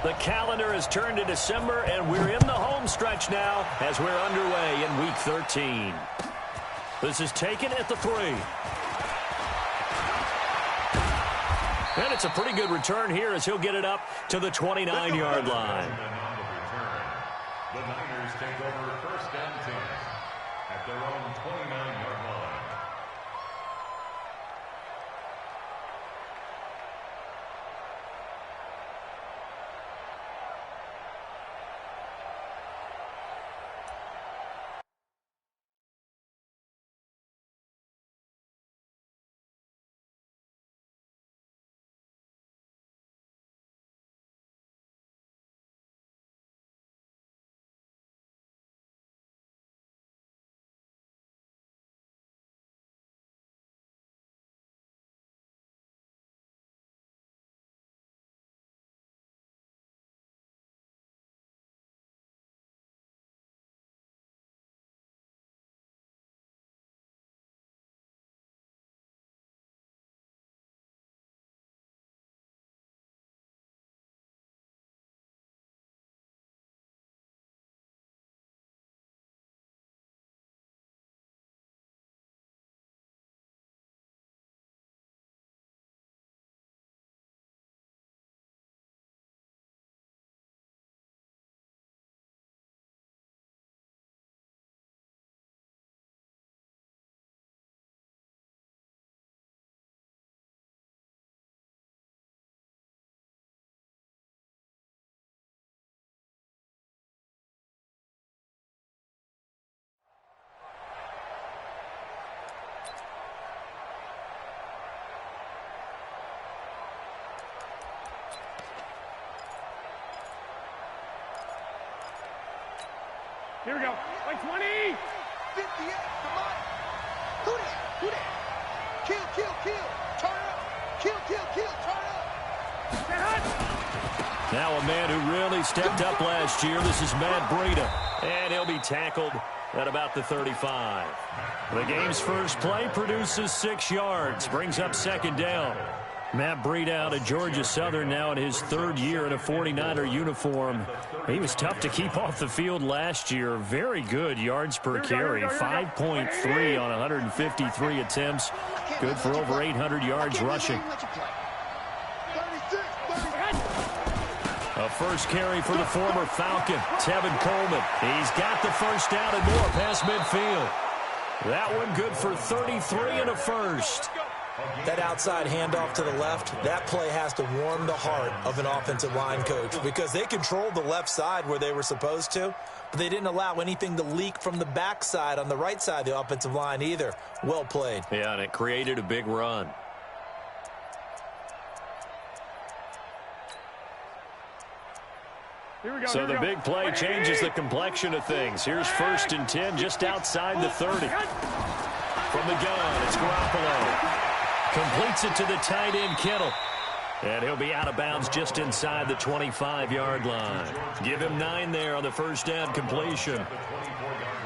The calendar has turned to December, and we're in the home stretch now as we're underway in Week 13. This is taken at the 3. And it's a pretty good return here as he'll get it up to the 29-yard line. The Niners take over first and 10 at their own 29-yard line. Here we go. Like 20. 58. Come on. Who that? Who that? Kill, kill, kill. Turn up. Kill, kill, kill. Turn up. Now a man who really stepped up last year. This is Matt Breida. And he'll be tackled at about the 35. The game's first play produces 6 yards. Brings up second down. Matt Breida out of Georgia Southern now in his 3rd year in a 49er uniform. He was tough to keep off the field last year. Very good yards per carry. 5.3 on 153 attempts. Good for over 800 yards rushing. A first carry for the former Falcon, Tevin Coleman. He's got the first down and more past midfield. That one good for 33 and a first. That outside handoff to the left, that play has to warm the heart of an offensive line coach because they controlled the left side where they were supposed to, but they didn't allow anything to leak from the backside on the right side of the offensive line either. Well played. Yeah, and it created a big run. So the big play changes the complexion of things. Here's 1st and 10 just outside the 30. From the gun, it's Garoppolo. Completes it to the tight end, Kittle. And he'll be out of bounds just inside the 25-yard line. Give him 9 there on the first down completion.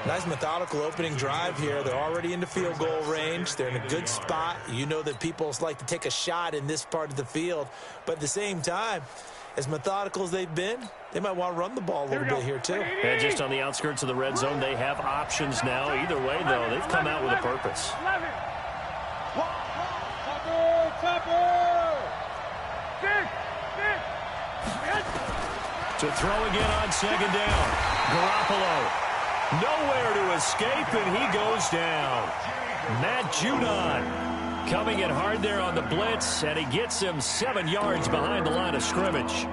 Nice methodical opening drive here. They're already into field goal range. They're in a good spot. You know that people like to take a shot in this part of the field. But at the same time, as methodical as they've been, they might want to run the ball a little bit here too. And just on the outskirts of the red zone, they have options now. Either way, though, they've come out with a purpose. To throw again on second down. Garoppolo. Nowhere to escape, and he goes down. Matt Judon coming in hard there on the blitz, and he gets him 7 yards behind the line of scrimmage.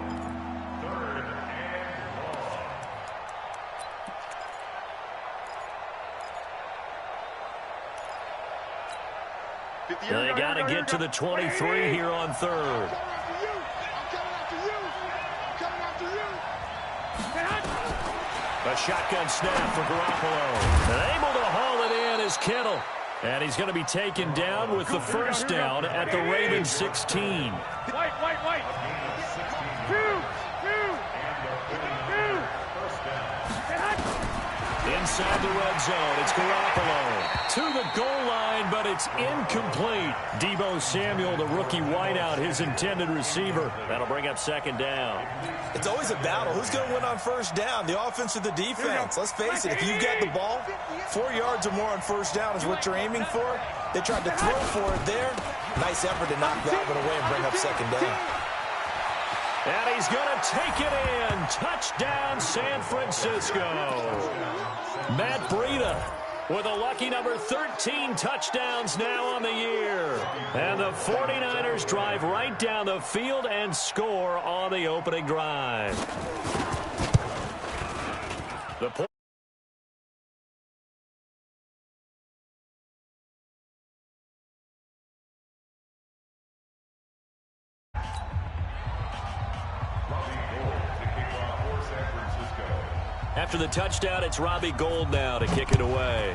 They got to get to the 23 here on 3rd. A shotgun snap for Garoppolo. And able to haul it in is Kittle. And he's going to be taken down with the first down at the Ravens 16. White. inside the red zone. It's Garoppolo to the goal line, but it's incomplete. Deebo Samuel, the rookie wideout, his intended receiver. That'll bring up second down. It's always a battle. Who's going to win on first down, the offense or the defense? Let's face it, if you've got the ball, 4 yards or more on first down is what you're aiming for. They tried to throw for it there. Nice effort to knock that one away and bring up second down. And he's going to take it in. Touchdown, San Francisco. Matt Breida with a lucky number 13 touchdowns now on the year. And the 49ers drive right down the field and score on the opening drive. The point. After the touchdown, it's Robbie Gould now to kick it away.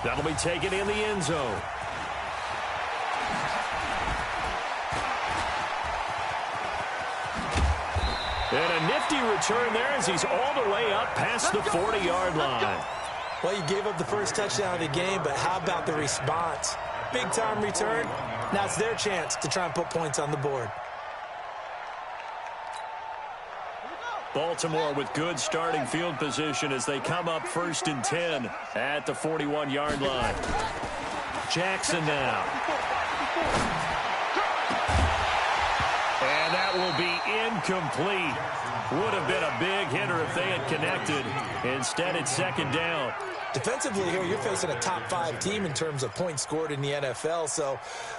That'll be taken in the end zone. And a nifty return there as he's all the way up past the 40-yard line. Well, you gave up the first touchdown of the game, but how about the response? Big-time return. Now it's their chance to try and put points on the board. Baltimore with good starting field position as they come up 1st and 10 at the 41-yard line. Jackson now. And that will be incomplete. Would have been a big hitter if they had connected. Instead, it's second down. Defensively here, you're facing a top 5 team in terms of points scored in the NFL. So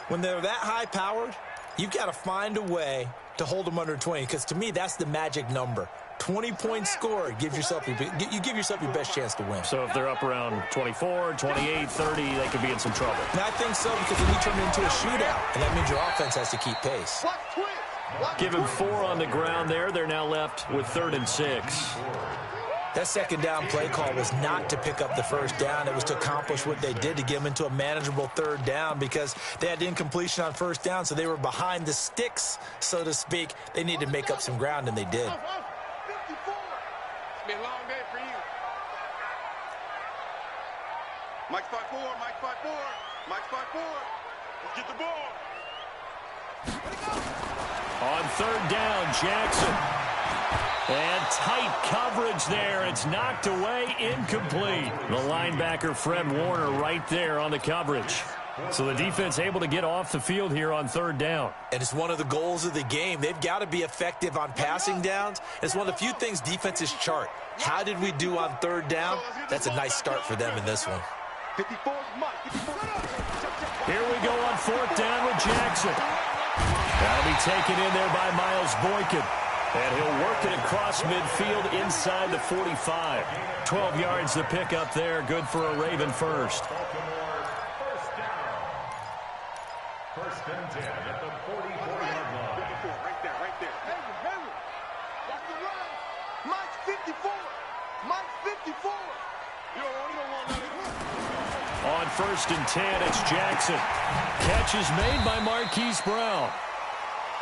when they're that high-powered, you've got to find a way to hold them under 20, because to me, that's the magic number. 20 points scored, you give yourself your best chance to win. So if they're up around 24, 28, 30, they could be in some trouble. And I think so, because then you turn it into a shootout, and that means your offense has to keep pace. Give him 4 on the ground there. They're now left with 3rd and 6. That second down play call was not to pick up the first down. It was to accomplish what they did, to get them into a manageable 3rd down, because they had incompletion on first down, so they were behind the sticks, so to speak. They needed to make up some ground, and they did. It's been a long day for you. Mike 5-4, Mike 5-4, Mike 5-4. Let's get the ball. On 3rd down, Jackson. And tight coverage there. It's knocked away, incomplete. The linebacker, Fred Warner, right there on the coverage. So the defense able to get off the field here on 3rd down. And it's one of the goals of the game. They've got to be effective on passing downs. It's one of the few things defenses chart. How did we do on 3rd down? That's a nice start for them in this one. Here we go on 4th down with Jackson. That'll be taken in there by Miles Boykin. And he'll work it across midfield inside the 45. 12 yards to pick up there. Good for a Raven first. First and 10 at the 44-yard line. Right there. Watch the run. Mike's 54. Mike's 54. You don't want that. On 1st and 10, it's Jackson. Catch is made by Marquise Brown.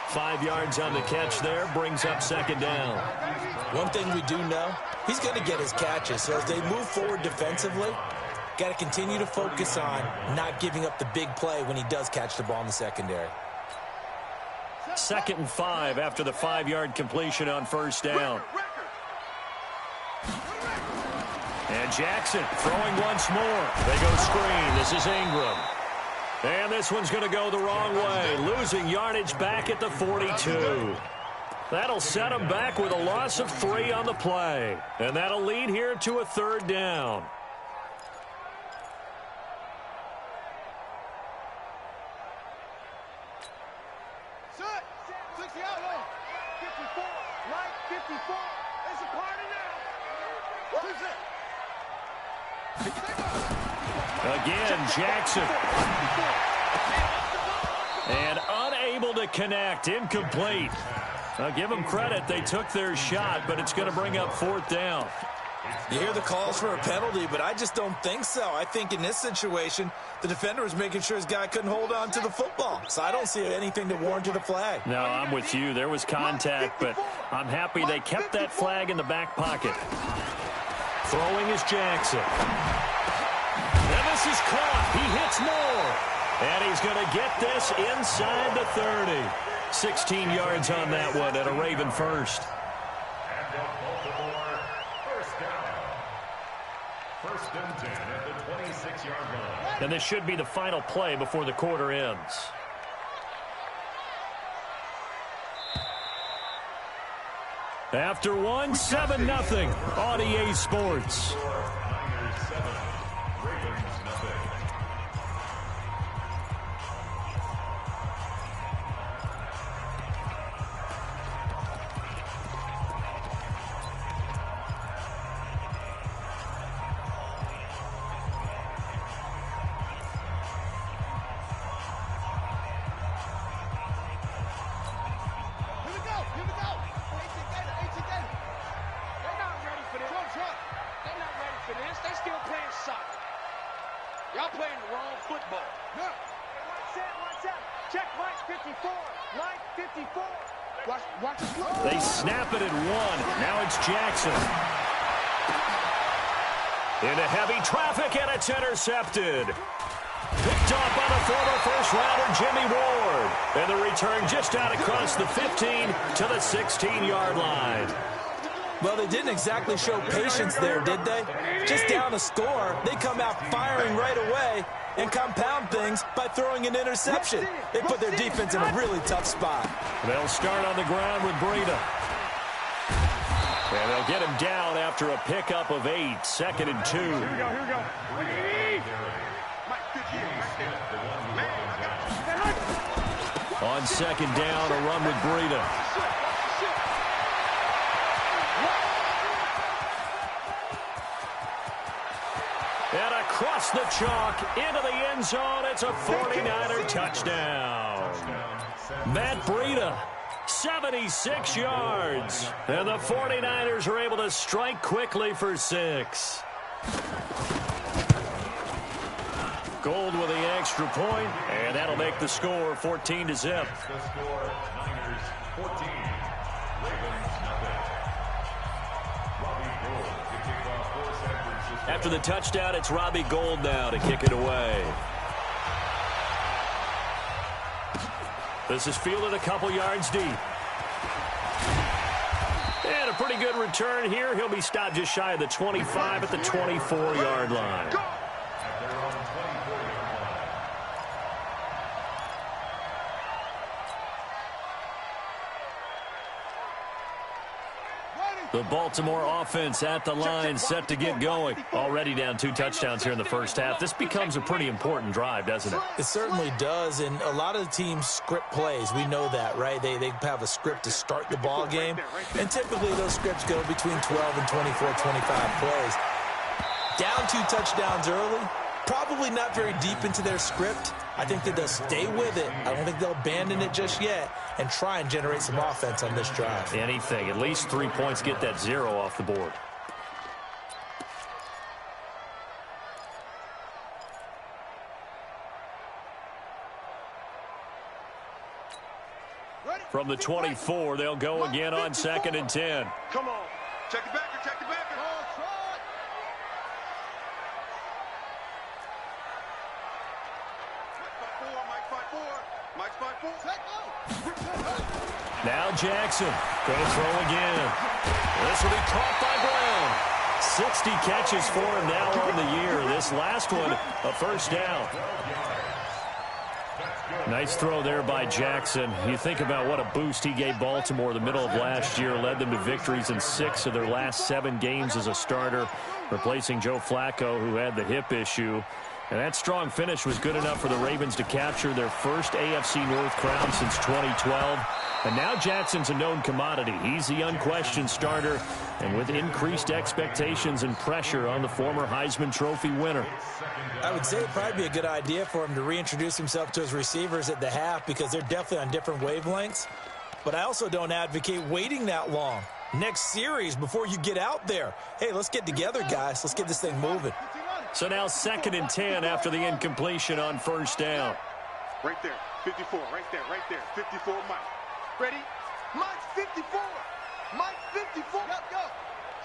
5 yards on the catch there, brings up second down. One thing we do know, he's going to get his catches. So as they move forward defensively, got to continue to focus on not giving up the big play when he does catch the ball in the secondary. 2nd and 5 after the 5-yard completion on 1st down. And Jackson throwing once more. They go screen. This is Ingram. And this one's going to go the wrong way. Losing yardage back at the 42. That'll set him back with a loss of 3 on the play. And that'll lead here to a 3rd down. Again, Jackson. And unable to connect. Incomplete. Now, give them credit. They took their shot, but it's going to bring up 4th down. You hear the calls for a penalty, but I just don't think so. I think in this situation, the defender was making sure his guy couldn't hold on to the football. So I don't see anything to warrant a flag. No, I'm with you. There was contact, but I'm happy they kept that flag in the back pocket. Throwing is Jackson. And this is caught. He hits more. And he's going to get this inside the 30. 16 yards on that one at a Raven first. First and 10 at the 26-yard line. And this should be the final play before the quarter ends. After one, 7-0 on EA Sports. Niners 7, Ravens nothing. Y'all playing the wrong football. No. Watch out. Check Mike 54. Mike 54. Watch the slow. They snap it at one. Now it's Jackson. Into heavy traffic, and it's intercepted. Picked up by the former first-rounder Jimmy Ward. And the return just out across the 15 to the 16-yard line. Well, they didn't exactly show patience there, did they? Just down a score, they come out firing right away and compound things by throwing an interception. They put their defense in a really tough spot. They'll start on the ground with Breida. And they'll get him down after a pickup of 8, 2nd and 2. Here we go. On 2nd down, a run with Breida. And across the chalk, into the end zone, it's a 49er touchdown. Matt Breida, 76 yards. And the 49ers are able to strike quickly for 6. Gold with the extra point, and that'll make the score 14-0. The score, Niners 14, Ravens nothing. Robbie Gould to kick off for San Francisco. After the touchdown, it's Robbie Gould now to kick it away. This is fielded a couple yards deep. And a pretty good return here. He'll be stopped just shy of the 25 at the 24-yard line. At their own 24-yard line. The Baltimore offense at the line, set to get going. Already down 2 touchdowns here in the first half. This becomes a pretty important drive, doesn't it? It certainly does, and a lot of the teams script plays. We know that, right? They have a script to start the ball game, and typically those scripts go between 12 and 24, 25 plays. Down 2 touchdowns early, probably not very deep into their script. I think that they'll stay with it. I don't think they'll abandon it just yet and try and generate some offense on this drive. Anything. At least 3 points, get that 0 off the board. From the 24, they'll go again on 2nd and 10. Come on. Check the backer. Check the backer. Now Jackson going to throw again. This will be caught by Brown. 60 catches for him now on the year. This last one, a first down. Nice throw there by Jackson. You think about what a boost he gave Baltimore the middle of last year. Led them to victories in 6 of their last 7 games as a starter, replacing Joe Flacco, who had the hip issue. And that strong finish was good enough for the Ravens to capture their first AFC North crown since 2012. And now Jackson's a known commodity. He's the unquestioned starter, and with increased expectations and pressure on the former Heisman Trophy winner. I would say it'd probably be a good idea for him to reintroduce himself to his receivers at the half because they're definitely on different wavelengths. But I also don't advocate waiting that long. next series before you get out there. Hey, let's get together, guys. Let's get this thing moving. So now 2nd and 10 after the incompletion on first down. Right there, 54, right there, 54, Mike. Ready? Mike, 54. Mike, 54. Go.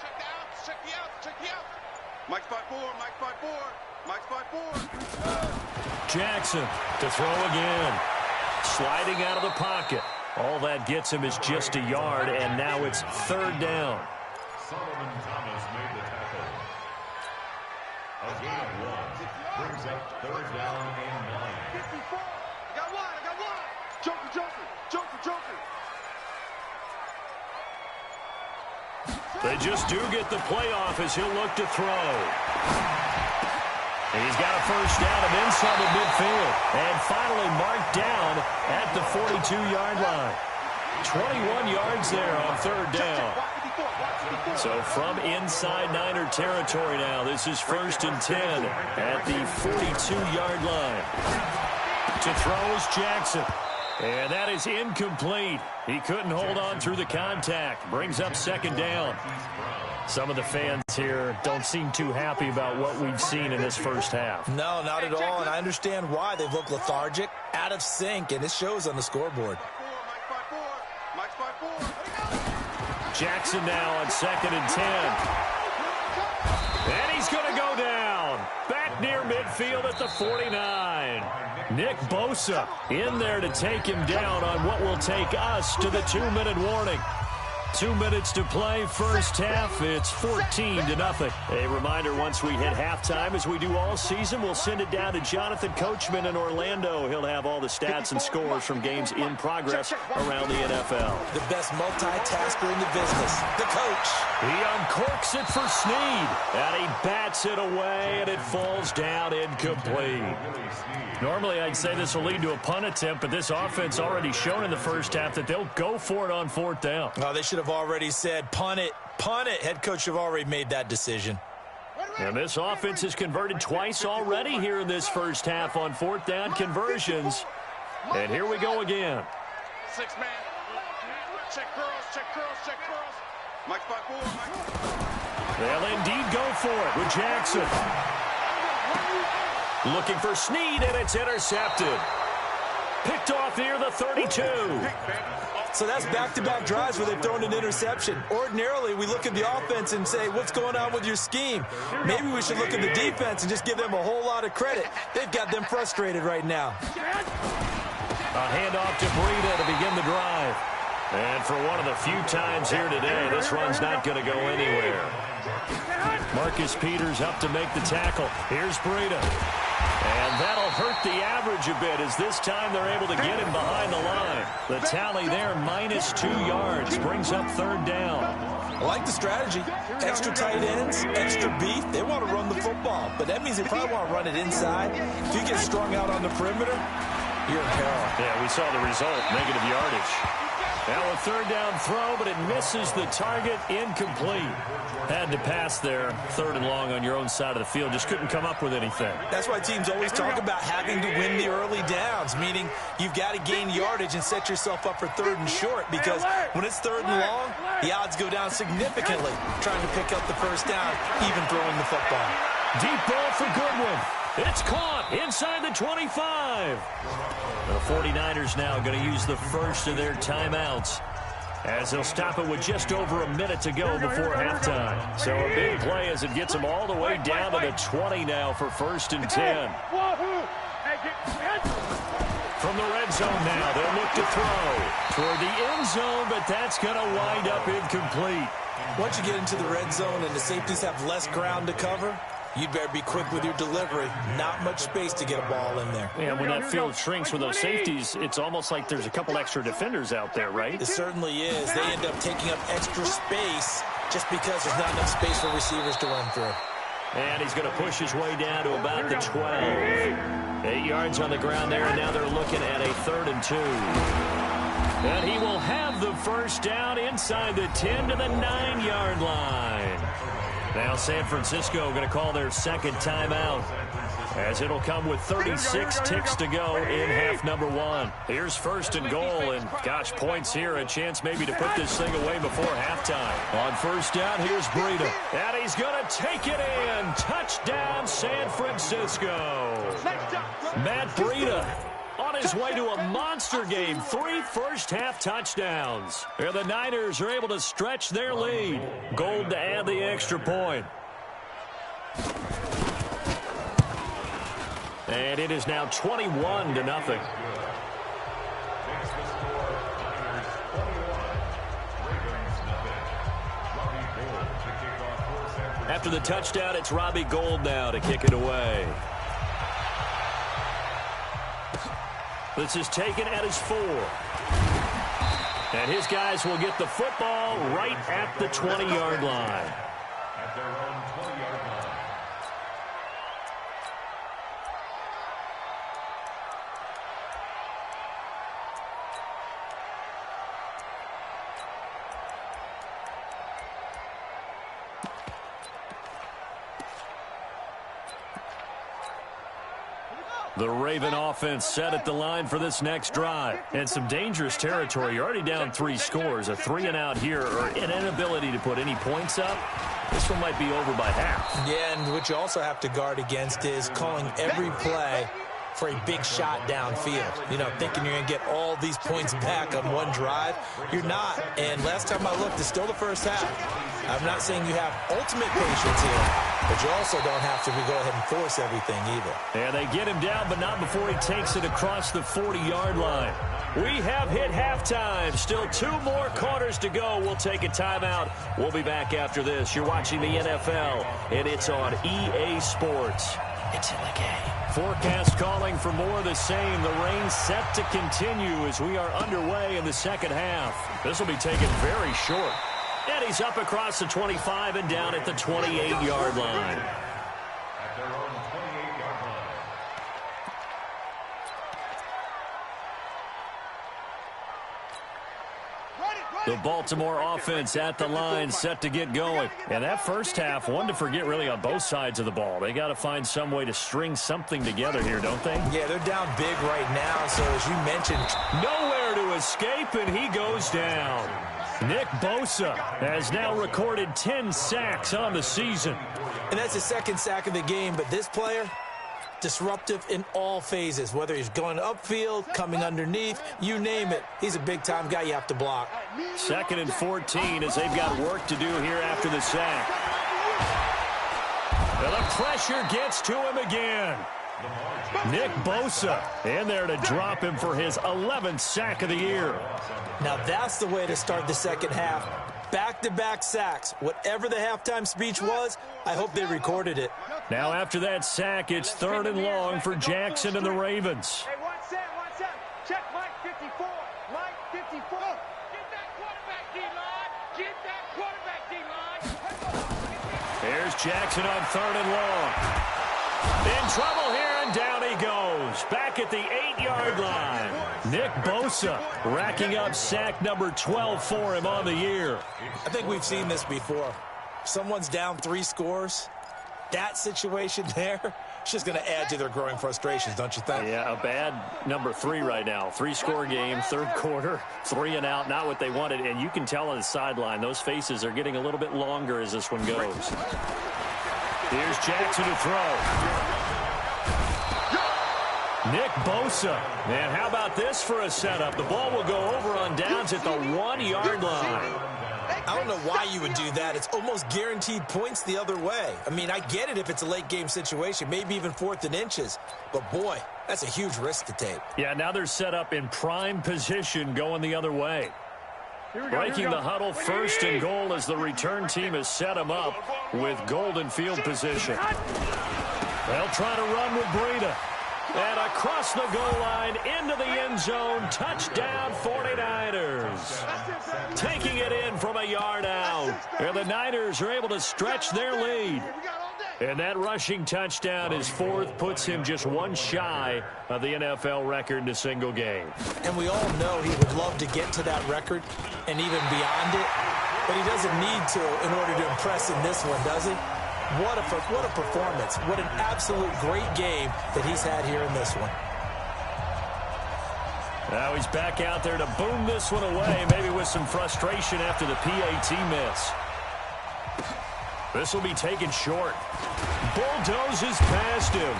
Check the out. Mike 5-4, Mike 5-4, Mike 5-4. Jackson to throw again. Sliding out of the pocket. All that gets him is just a yard, and now it's 3rd down. Solomon Thomas made the tackle. A gain of 1 brings up 3rd down and 9. 54. I got one. Joker. They just do get the playoff as he'll look to throw. And he's got a first down of inside the midfield. And finally marked down at the 42-yard line. 21 yards there on 3rd down. So from inside Niner territory now, this is 1st and 10 at the 42-yard line. To throw is Jackson. And that is incomplete. He couldn't hold on through the contact. Brings up 2nd down. Some of the fans here don't seem too happy about what we've seen in this first half. No, not at all, and I understand why. They've looked lethargic, out of sync, and it shows on the scoreboard. Mike 5-4. Jackson now on 2nd and 10. And he's going to go down. Back near midfield at the 49. Nick Bosa in there to take him down on what will take us to the 2-minute warning. 2 minutes to play, first half. It's 14-0. A reminder, once we hit halftime, as we do all season, we'll send it down to Jonathan Coachman in Orlando. He'll have all the stats and scores from games in progress around the NFL. The best multitasker in the business, the coach. He uncorks it for Snead, and he bats it away, and it falls down incomplete. Normally, I'd say this will lead to a punt attempt, but this offense already shown in the first half that they'll go for it on 4th down. Oh, they should have already said, punt it. Head coach have already made that decision. And this offense has converted twice already here in this first half on 4th down conversions. And here we go again. 6-man. Check curls. Mike 5-4. They'll indeed go for it with Jackson. Looking for Snead, and it's intercepted. Picked off near the 32. So that's back-to-back drives where they've thrown an interception. Ordinarily, we look at the offense and say, what's going on with your scheme? Maybe we should look at the defense and just give them a whole lot of credit. They've got them frustrated right now. A handoff to Breida to begin the drive. And for one of the few times here today, this run's not going to go anywhere. Marcus Peters up to make the tackle. Here's Breida. And that'll hurt the average a bit as this time they're able to get him behind the line. The tally there, -2 yards, brings up 3rd down. I like the strategy. Extra tight ends, extra beef. They want to run the football, but that means they probably want to run it inside. If you get strung out on the perimeter, you're in peril. Yeah, we saw the result, negative yardage. Now a 3rd down throw, but it misses the target, incomplete. Had to pass there, 3rd and long on your own side of the field. Just couldn't come up with anything. That's why teams always talk about having to win the early downs, meaning you've got to gain yardage and set yourself up for 3rd and short, because when it's 3rd and long, the odds go down significantly trying to pick up the first down, even throwing the football. Deep ball for Goodwin. It's caught inside the 25. The 49ers now going to use the first of their timeouts as they'll stop it with just over a minute to go before halftime. So a big play as it gets them all the way down to the 20 now for 1st and 10. From the red zone now, they'll look to throw toward the end zone, but that's going to wind up incomplete. Once you get into the red zone and the safeties have less ground to cover, you'd better be quick with your delivery. Not much space to get a ball in there. And when that field shrinks with those safeties, it's almost like there's a couple extra defenders out there, right? It certainly is. They end up taking up extra space just because there's not enough space for receivers to run through. And he's going to push his way down to about the 12. 8 yards on the ground there, and now they're looking at a 3rd and 2. And he will have the first down inside the 10 to the 9-yard line. Now San Francisco going to call their 2nd timeout. as it'll come with 36 ticks to go in half number 1. Here's first and goal, and gosh, points here, a chance maybe to put this thing away before halftime. On first down, here's Breida, and he's going to take it in. Touchdown, San Francisco. Matt Breida on his way to a monster game. 3 first-half touchdowns. And the Niners are able to stretch their lead. Gold to add the extra point. And it is now 21-0. After the touchdown, it's Robbie Gould now to kick it away. This is taken at his 4. And his guys will get the football right at the 20-yard line. At their own 20-yard line. The Raven offense set at the line for this next drive. And some dangerous territory. You're already down 3 scores. A 3-and-out here, or an inability to put any points up. This one might be over by half. Yeah, and what you also have to guard against is calling every play for a big shot downfield. You know, thinking you're going to get all these points back on one drive. You're not. And last time I looked, it's still the first half. I'm not saying you have ultimate patience here, but you also don't have to go ahead and force everything either. And they get him down, but not before he takes it across the 40-yard line. We have hit halftime. Still 2 more quarters to go. We'll take a timeout. We'll be back after this. You're watching the NFL, and it's on EA Sports. It's in the game. Forecast calling for more of the same. The rain set to continue as we are underway in the second half. This will be taken very short. And he's up across the 25 and down at the 28-yard line. At their own 28-yard line. The Baltimore offense at the line, set to get going. And that first half, one to forget really on both sides of the ball. They got to find some way to string something together here, don't they? Yeah, they're down big right now, so as you mentioned, nowhere to escape, and he goes down. Nick Bosa has now recorded 10 sacks on the season. And that's his second sack of the game, but this player, disruptive in all phases, whether he's going upfield, coming underneath, you name it. He's a big-time guy you have to block. 2nd and 14 as they've got work to do here after the sack. And the pressure gets to him again. Nick Bosa in there to drop him for his 11th sack of the year. Now that's the way to start the second half. Back-to-back sacks. Whatever the halftime speech was, I hope they recorded it. Now after that sack, it's 3rd and long for Jackson and the Ravens. Hey, 1 second. Check Mike 54. Mike 54. Get that quarterback D-line. Get that quarterback D-line. Here's Jackson on 3rd and long. In trouble here, and down he goes. Back at the 8-yard line. Nick Bosa racking up sack number 12 for him on the year. I think we've seen this before. Someone's down 3 scores. That situation there, it's just going to add to their growing frustrations, don't you think? Yeah, a bad number 3 right now. 3-score game, 3rd quarter, 3 and out, not what they wanted. And you can tell on the sideline, those faces are getting a little bit longer as this one goes. Here's Jackson to throw. Nick Bosa. And how about this for a setup? The ball will go over on downs at the 1-yard line. I don't know why you would do that. It's almost guaranteed points the other way. I mean, I get it if it's a late game situation, maybe even 4th and inches. But, boy, that's a huge risk to take. Yeah, now they're set up in prime position going the other way. Breaking the huddle, 1st and goal as the return team has set them up with golden field position. They'll try to run with Breida. And across the goal line, into the end zone, touchdown 49ers. Taking it in from a yard out. And the Niners are able to stretch their lead. And that rushing touchdown is 4th, puts him just 1 shy of the NFL record in a single game. And we all know he would love to get to that record and even beyond it. But he doesn't need to in order to impress in this one, does he? What a performance. What an absolute great game that he's had here in this one. Now he's back out there to boom this one away, maybe with some frustration after the PAT miss. This will be taken short. Bulldozes past him.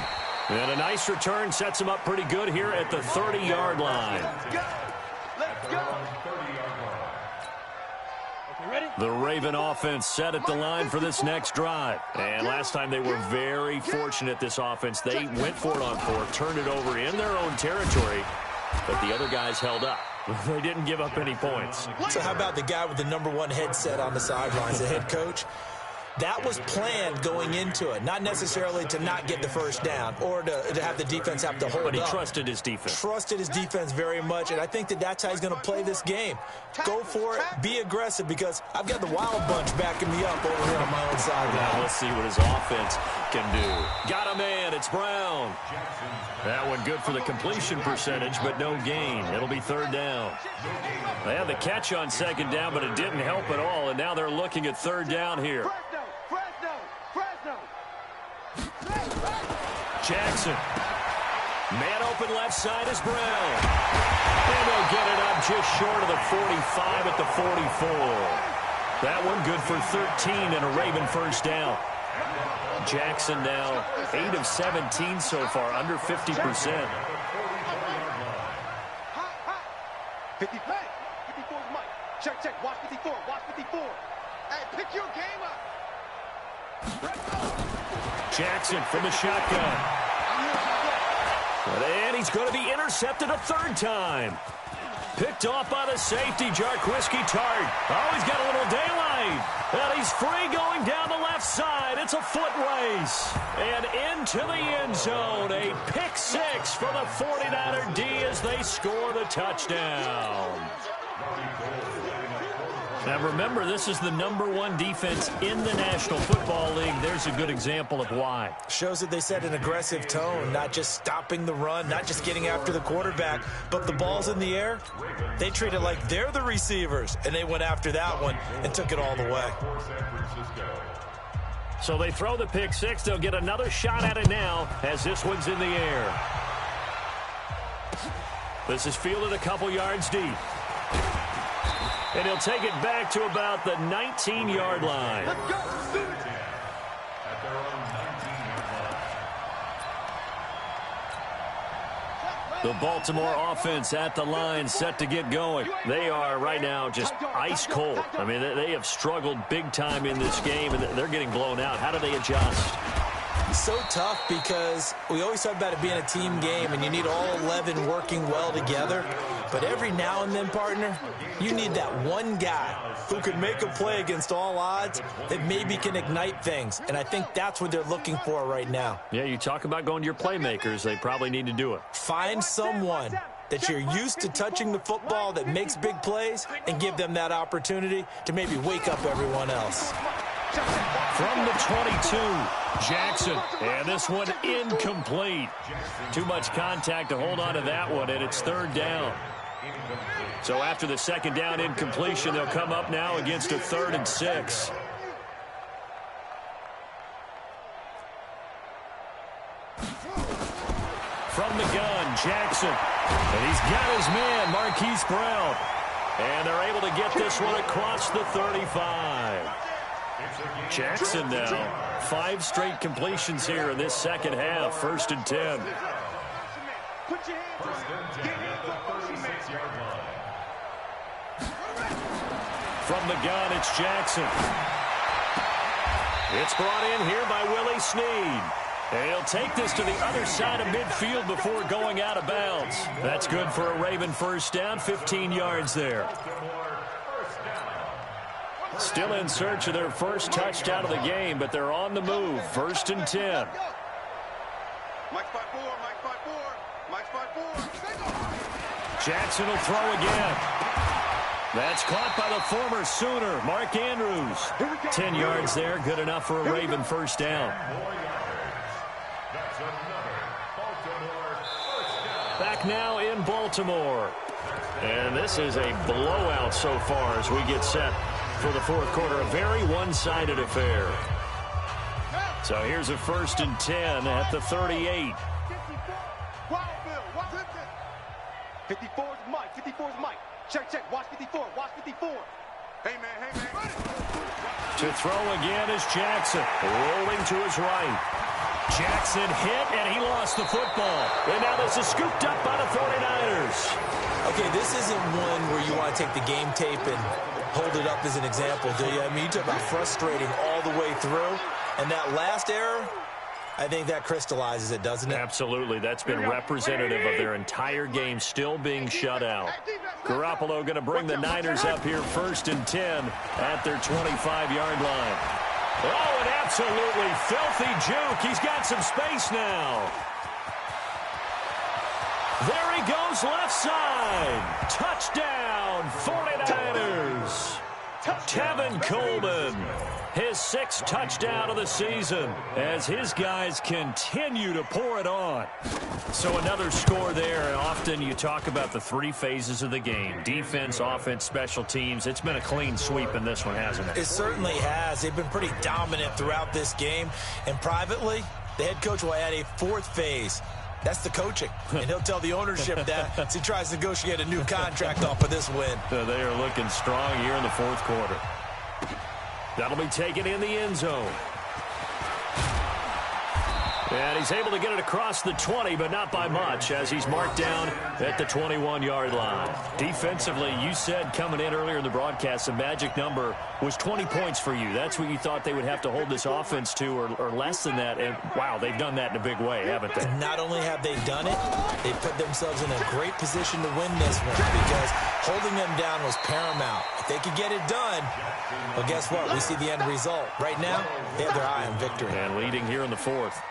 And a nice return sets him up pretty good here at the 30-yard line. Let's go. The Raven offense set at the line for this next drive. And last time they were very fortunate, this offense. They went for it on fourth, turned it over in their own territory, but the other guys held up. They didn't give up any points. So how about the guy with the #1 headset on the sidelines, the head coach? That was planned going into it, not necessarily to not get the first down or to have the defense have to hold up. But he trusted his defense. Trusted his defense very much, and I think that's how he's going to play this game. Go for it, be aggressive, because I've got the wild bunch backing me up over here on my own sideline. Now we'll see what his offense can do. Got a man, it's Brown. That one good for the completion percentage, but no gain. It'll be third down. They had the catch on second down, but it didn't help at all, and now they're looking at third down here. Jackson. Man open left side is Brown. And they'll get it up just short of the 45 at the 44. That one good for 13 and a Raven first down. Jackson now 8 of 17 so far, under 50%. 54 is Mike. Check. Watch 54. Hey, pick your game up. Jackson from the shotgun. And he's going to be intercepted a third time. Picked off by the safety, killaQUICE's Tart. Oh, he's got a little daylight. And he's free going down the left side. It's a foot race. And into the end zone. A pick six for the 49er D as they score the touchdown. Now remember, this is the #1 defense in the National Football League. There's a good example of why. Shows that they set an aggressive tone, not just stopping the run, not just getting after the quarterback, but the ball's in the air. They treat it like they're the receivers, and they went after that one and took it all the way. So they throw the pick six. They'll get another shot at it now as this one's in the air. This is fielded a couple yards deep. And he'll take it back to about the 19-yard line. The Baltimore offense at the line, set to get going. They are right now just ice cold. I mean, they have struggled big time in this game, and they're getting blown out. How do they adjust? So tough, because we always talk about it being a team game, and you need all 11 working well together. But every now and then, partner, you need that one guy who can make a play against all odds that maybe can ignite things. And I think that's what they're looking for right now. Yeah, you talk about going to your playmakers. They probably need to do it. Find someone that you're used to touching the football that makes big plays and give them that opportunity to maybe wake up everyone else. From the 22, Jackson. And this one incomplete. Too much contact to hold on to that one, and it's third down. So after the second down incompletion, they'll come up now against a 3rd and 6. From the gun, Jackson. And he's got his man, Marquise Brown. And they're able to get this one across the 35. Jackson now, 5 straight completions here in this second half. 1st and 10. From the gun, it's Jackson. It's brought in here by Willie Snead. And he'll take this to the other side of midfield before going out of bounds. That's good for a Raven first down, 15 yards there. Still in search of their first touchdown of the game, but they're on the move. 1st and 10. Jackson will throw again. That's caught by the former Sooner, Mark Andrews. 10 yards there, good enough for a Raven first down. Back now in Baltimore. And this is a blowout so far as we get set for the 4th quarter. A very one-sided affair. So here's a 1st and 10 at the 38. 54 is Mike. 54 is Mike. Check, check. Watch 54. Watch 54. Hey, man. To throw again is Jackson. Rolling to his right. Jackson hit, and he lost the football. And now this is scooped up by the 49ers. Okay, this isn't one where you want to take the game tape and hold it up as an example, do you? I mean, you talk about frustrating all the way through. And that last error, I think that crystallizes it, doesn't it? Absolutely. That's been representative of their entire game still being shut out. Garoppolo going to bring the Niners up here 1st and 10 at their 25-yard line. Oh, an absolutely filthy juke. He's got some space now. There he goes, left side. Touchdown, 49ers. Tevin Coleman, his 6th touchdown of the season as his guys continue to pour it on. So another score there. Often you talk about the 3 phases of the game: defense, offense, special teams. It's been a clean sweep in this one, hasn't it? It certainly has. They've been pretty dominant throughout this game. And privately, the head coach will add a 4th phase. That's the coaching. And he'll tell the ownership that as he tries to negotiate a new contract off of this win. They are looking strong here in the 4th quarter. That'll be taken in the end zone. And he's able to get it across the 20, but not by much, as he's marked down at the 21-yard line. Defensively, you said coming in earlier in the broadcast, the magic number was 20 points for you. That's what you thought they would have to hold this offense to, or less than that. And, wow, they've done that in a big way, haven't they? And not only have they done it, they put themselves in a great position to win this one, because holding them down was paramount. If they could get it done, well, guess what? We see the end result. Right now, they have their eye on victory. And leading here in the 4th.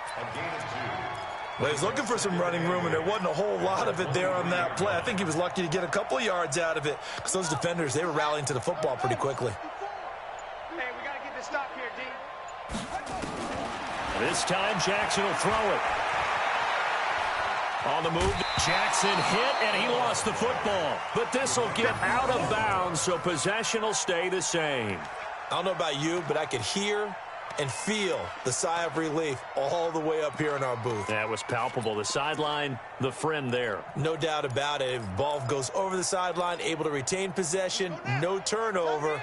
Well, he was looking for some running room, and there wasn't a whole lot of it there on that play. I think he was lucky to get a couple of yards out of it, because those defenders, they were rallying to the football pretty quickly. Hey, we got to get this stop here, D. This time, Jackson will throw it. On the move, Jackson hit, and he lost the football. But this will get out of bounds, so possession will stay the same. I don't know about you, but I could hear and feel the sigh of relief all the way up here in our booth. That was palpable. The sideline, the friend there. No doubt about it. If the ball goes over the sideline, able to retain possession, no turnover.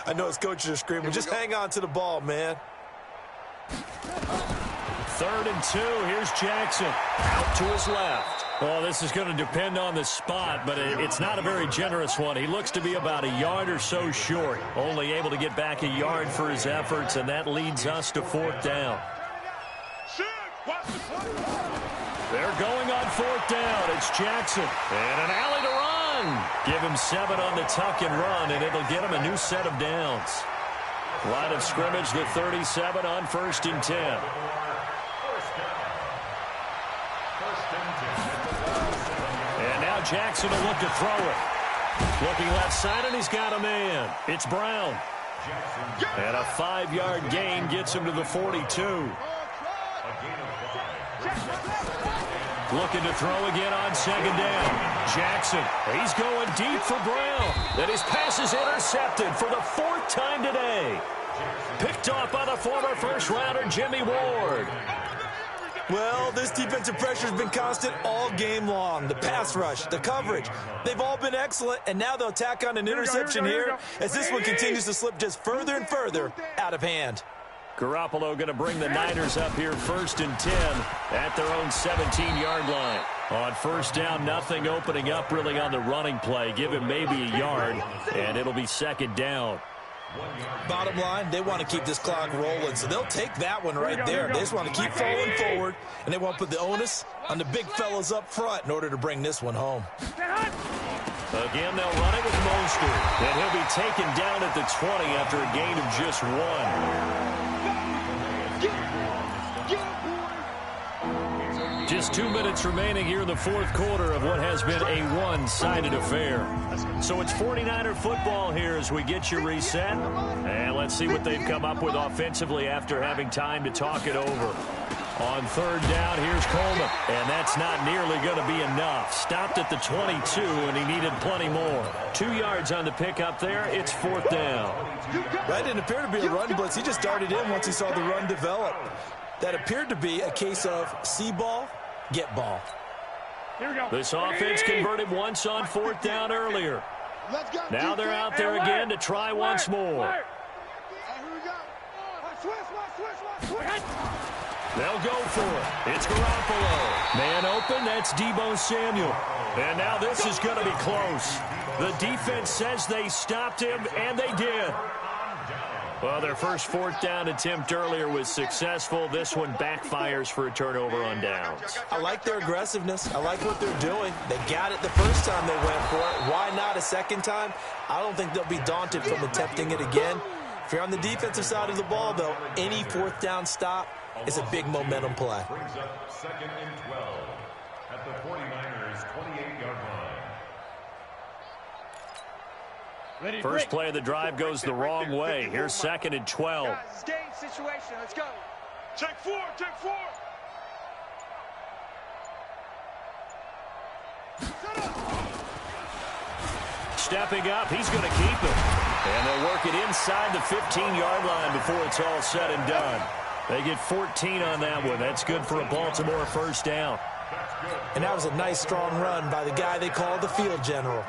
I know his coaches are screaming, just hang on to the ball, man. 3rd and 2. Here's Jackson out to his left. Well, this is going to depend on the spot, but it's not a very generous one. He looks to be about a yard or so short, only able to get back a yard for his efforts, and that leads us to 4th down. They're going on 4th down. It's Jackson. And an alley to run. Give him 7 on the tuck and run, and it'll get him a new set of downs. Line of scrimmage, the 37 on 1st and 10. Jackson will look to throw it. Looking left side, and he's got a man. It's Brown. And a 5-yard gain gets him to the 42. Looking to throw again on 2nd down. Jackson, he's going deep for Brown. And his pass is intercepted for the 4th time today. Picked off by the former first-rounder Jimmy Ward. Well, this defensive pressure has been constant all game long. The pass rush, the coverage, they've all been excellent, and now they'll tack on an interception here as this one continues to slip just further and further out of hand. Garoppolo going to bring the Niners up here 1st and 10 at their own 17-yard line. On 1st down, nothing opening up really on the running play. Give him maybe a yard, and it'll be 2nd down. Bottom line, they want to keep this clock rolling, so they'll take that one right there. They just want to keep falling forward, and they want to put the onus on the big fellas up front in order to bring this one home. Again, they'll run it with Mostert, and he'll be taken down at the 20 after a gain of just 1. Just 2 minutes remaining here in the 4th quarter of what has been a one-sided affair. So it's 49er football here as we get you reset. And let's see what they've come up with offensively after having time to talk it over. On third down, here's Coleman. And that's not nearly going to be enough. Stopped at the 22, and he needed plenty more. 2 yards on the pickup there. It's fourth down. That didn't appear to be a run blitz. He just darted in once he saw the run develop. That appeared to be a case of see ball, get ball. Here we go. This offense converted once on fourth down earlier. Let's go. Now they're out there again to try once more. Here we go. They'll go for it. It's Garoppolo. Man open, that's Deebo Samuel. And now this is going to be close. The defense says they stopped him, and they did. Well, their first fourth down attempt earlier was successful. This one backfires for a turnover on downs. I like their aggressiveness. I like what they're doing. They got it the first time they went for it. Why not a second time? I don't think they'll be daunted from attempting it again. If you're on the defensive side of the ball, though, any fourth down stop is a big momentum play. Brings up 2nd and 12 at the 49ers' 28-yard line. First play of the drive goes the wrong way. Here's 2nd and 12. Guys, it's game situation. Let's go. Check 4, check 4. Stepping up, he's going to keep it. And they'll work it inside the 15-yard line before it's all said and done. They get 14 on that one. That's good for a Baltimore first down. And that was a nice, strong run by the guy they call the field general.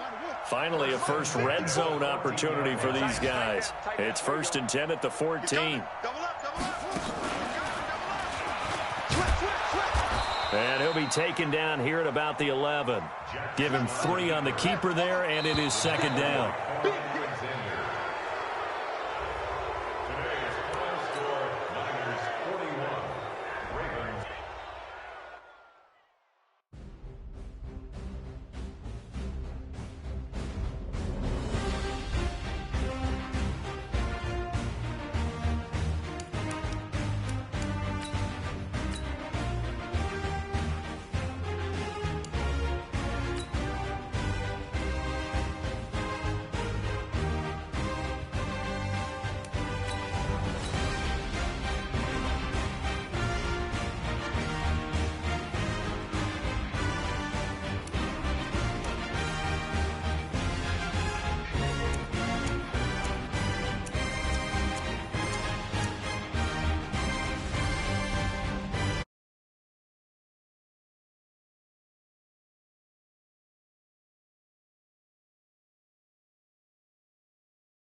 Finally, a first red zone opportunity for these guys. It's 1st and 10 at the 14. Double up, double up. And he'll be taken down here at about the 11. Give him 3 on the keeper there, and it is 2nd down.